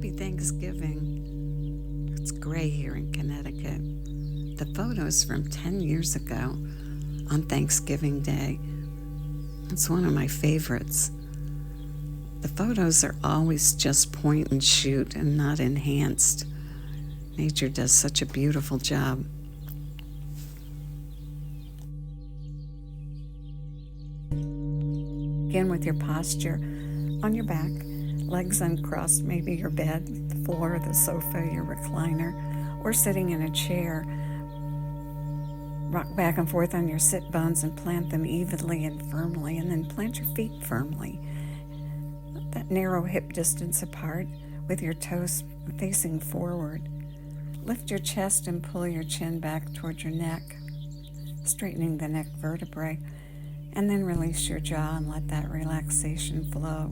Happy Thanksgiving. It's gray here in Connecticut. The photo's from 10 years ago on Thanksgiving Day. It's one of my favorites. The photos are always just point and shoot and not enhanced. Nature does such a beautiful job. Begin with your posture on your back, legs uncrossed, maybe your bed, the floor, the sofa, your recliner, or sitting in a chair. Rock back and forth on your sit bones and plant them evenly and firmly, and then plant your feet firmly. That narrow hip distance apart with your toes facing forward. Lift your chest and pull your chin back towards your neck, straightening the neck vertebrae, and then release your jaw and let that relaxation flow.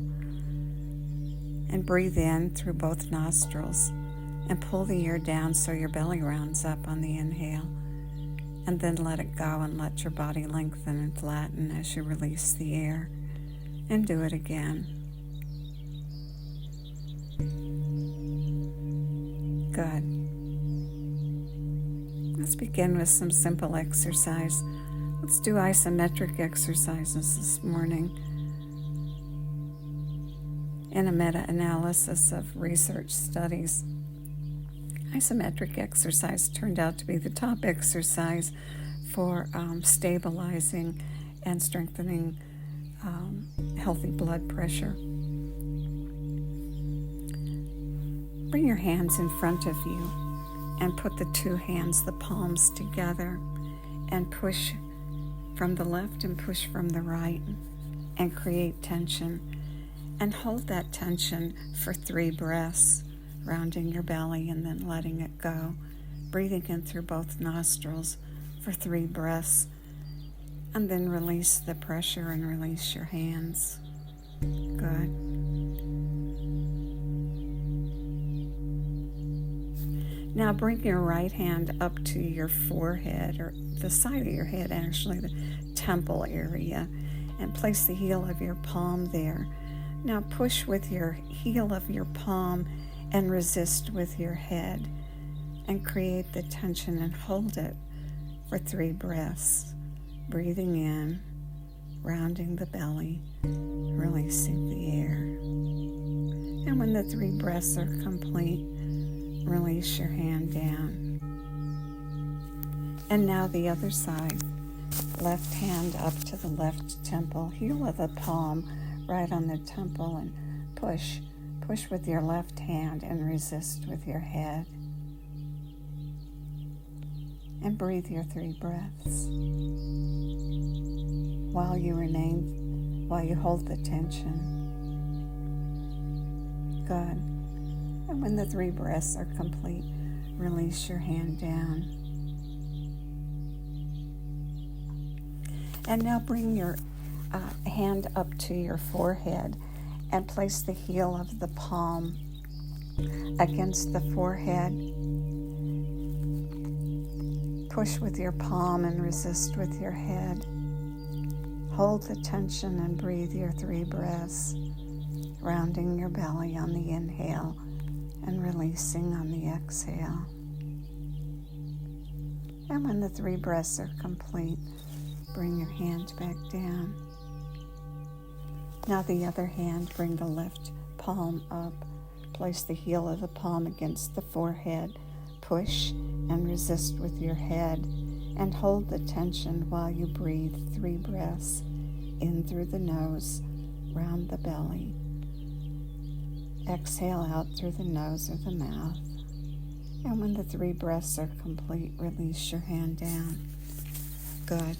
And breathe in through both nostrils and pull the ear down so your belly rounds up on the inhale. And then let it go and let your body lengthen and flatten as you release the air. And do it again. Good. Let's begin with some simple exercise. Let's do isometric exercises this morning. In a meta-analysis of research studies, isometric exercise turned out to be the top exercise for stabilizing and strengthening healthy blood pressure. Bring your hands in front of you and put the two hands, the palms, together and push from the left and push from the right and create tension. And hold that tension for 3 breaths, rounding your belly and then letting it go. Breathing in through both nostrils for 3 breaths. And then release the pressure and release your hands. Good. Now bring your right hand up to your forehead, or the side of your head actually, the temple area, and place the heel of your palm there. Now push with your heel of your palm and resist with your head and create the tension and hold it for 3 breaths. Breathing in, rounding the belly, releasing the air. And when the 3 breaths are complete, release your hand down. And now the other side. Left hand up to the left temple, heel of the palm right on the temple, and push. Push with your left hand and resist with your head. And breathe your 3 breaths. While you hold the tension. Good. And when the 3 breaths are complete, release your hand down. And now bring your hand up to your forehead and place the heel of the palm against the forehead. Push with your palm and resist with your head. Hold the tension and breathe your 3 breaths, rounding your belly on the inhale and releasing on the exhale. And when the 3 breaths are complete, bring your hand back down. Now the other hand, bring the left palm up. Place the heel of the palm against the forehead. Push and resist with your head and hold the tension while you breathe 3 breaths in through the nose, round the belly. Exhale out through the nose or the mouth. And when the 3 breaths are complete, release your hand down. Good.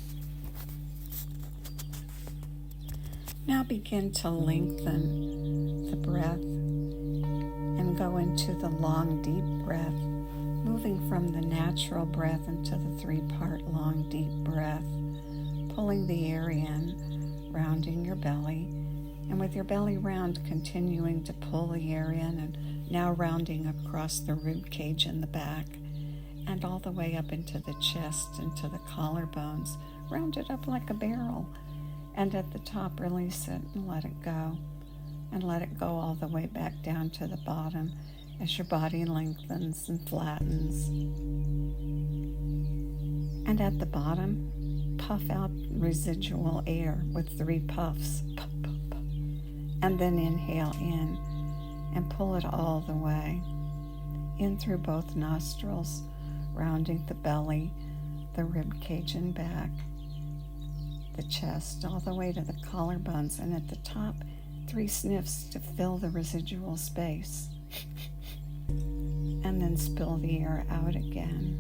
Now begin to lengthen the breath and go into the long, deep breath, moving from the natural breath into the 3-part long, deep breath, pulling the air in, rounding your belly, and with your belly round, continuing to pull the air in, and now rounding across the rib cage in the back, and all the way up into the chest, into the collarbones. Round it up like a barrel. And at the top, release it and let it go. And let it go all the way back down to the bottom. as your body lengthens and flattens. And at the bottom, puff out residual air with 3 puffs. Puff, puff, puff. And then inhale in and pull it all the way in through both nostrils, rounding the belly, the rib cage and back, the chest, all the way to the collarbones, and at the top, 3 sniffs to fill the residual space. And then spill the air out again,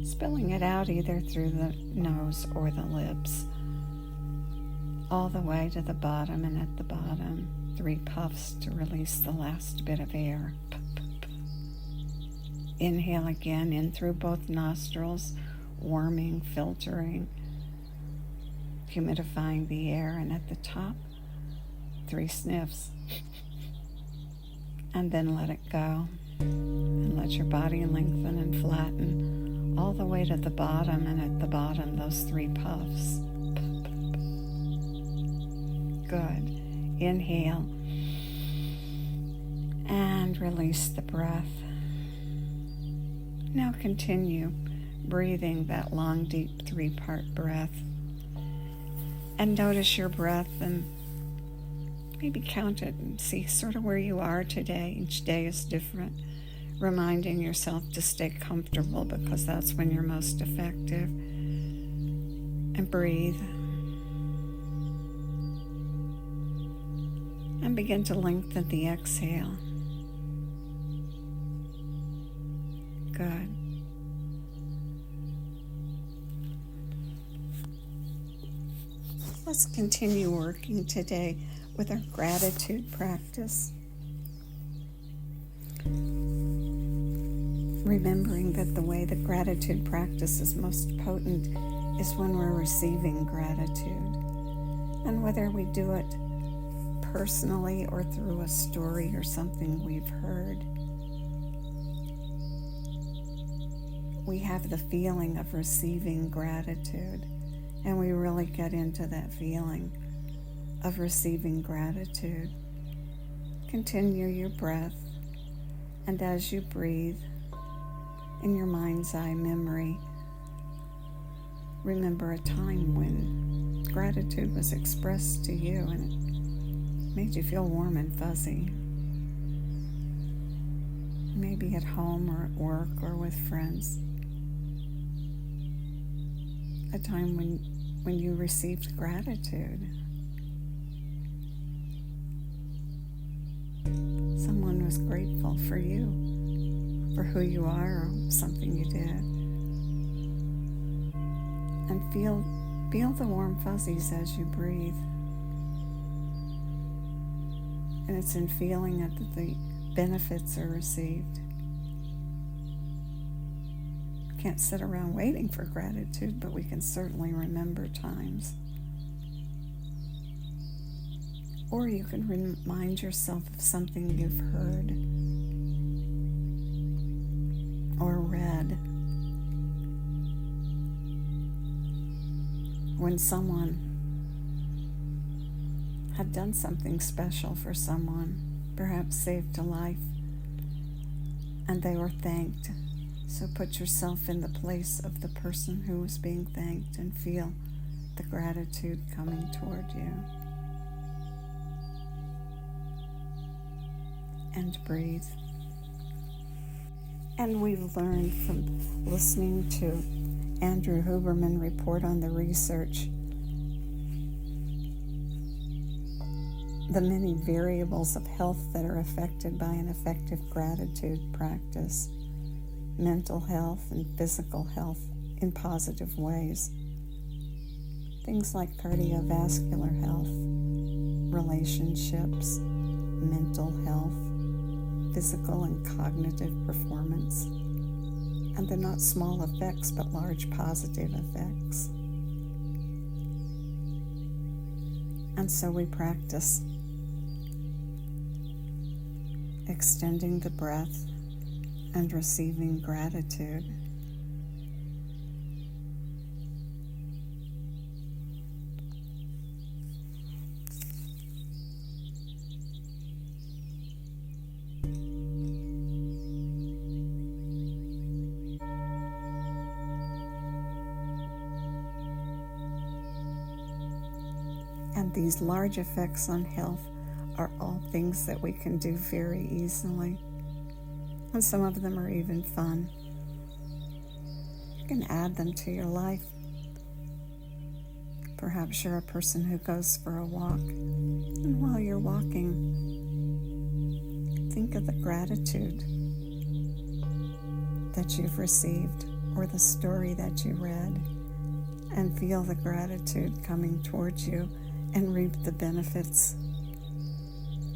spilling it out either through the nose or the lips, all the way to the bottom, and at the bottom, 3 puffs to release the last bit of air. Puff, puff, puff. Inhale again in through both nostrils, warming, filtering, humidifying the air, and at the top, 3 sniffs. And then let it go. And let your body lengthen and flatten all the way to the bottom, and at the bottom, those 3 puffs. Good. Inhale and release the breath. Now continue breathing that long, deep 3-part breath. And notice your breath and maybe count it and see sort of where you are today. Each day is different. Reminding yourself to stay comfortable because that's when you're most effective. And breathe. And begin to lengthen the exhale. Good. Let's continue working today with our gratitude practice. Remembering that the way the gratitude practice is most potent is when we're receiving gratitude. And whether we do it personally or through a story or something we've heard, we have the feeling of receiving gratitude, and we really get into that feeling of receiving gratitude. Continue your breath, and as you breathe, in your mind's eye memory, remember a time when gratitude was expressed to you and it made you feel warm and fuzzy. Maybe at home or at work or with friends. A time when you received gratitude. Someone was grateful for you, for who you are or something you did. And feel the warm fuzzies as you breathe. And it's in feeling it that the benefits are received. Can't sit around waiting for gratitude, but we can certainly remember times. Or you can remind yourself of something you've heard or read. When someone had done something special for someone, perhaps saved a life, and they were thanked. So put yourself in the place of the person who was being thanked and feel the gratitude coming toward you. And breathe. And we've learned from listening to Andrew Huberman report on the research the many variables of health that are affected by an effective gratitude practice, mental health and physical health in positive ways. Things like cardiovascular health, relationships, mental health, physical and cognitive performance, and the not small effects but large positive effects. And so we practice extending the breath and receiving gratitude. these large effects on health are all things that we can do very easily. And some of them are even fun. You can add them to your life. Perhaps you're a person who goes for a walk, and while you're walking, think of the gratitude that you've received or the story that you read, and feel the gratitude coming towards you and reap the benefits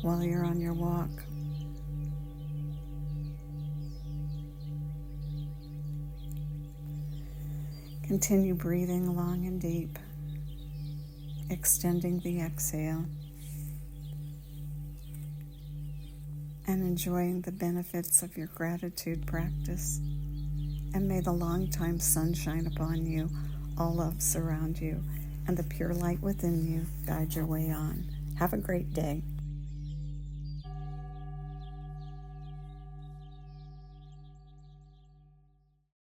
while you're on your walk. Continue breathing long and deep, extending the exhale, and enjoying the benefits of your gratitude practice. And may the long-time sun shine upon you, all love surround you, and the pure light within you guide your way on. Have a great day.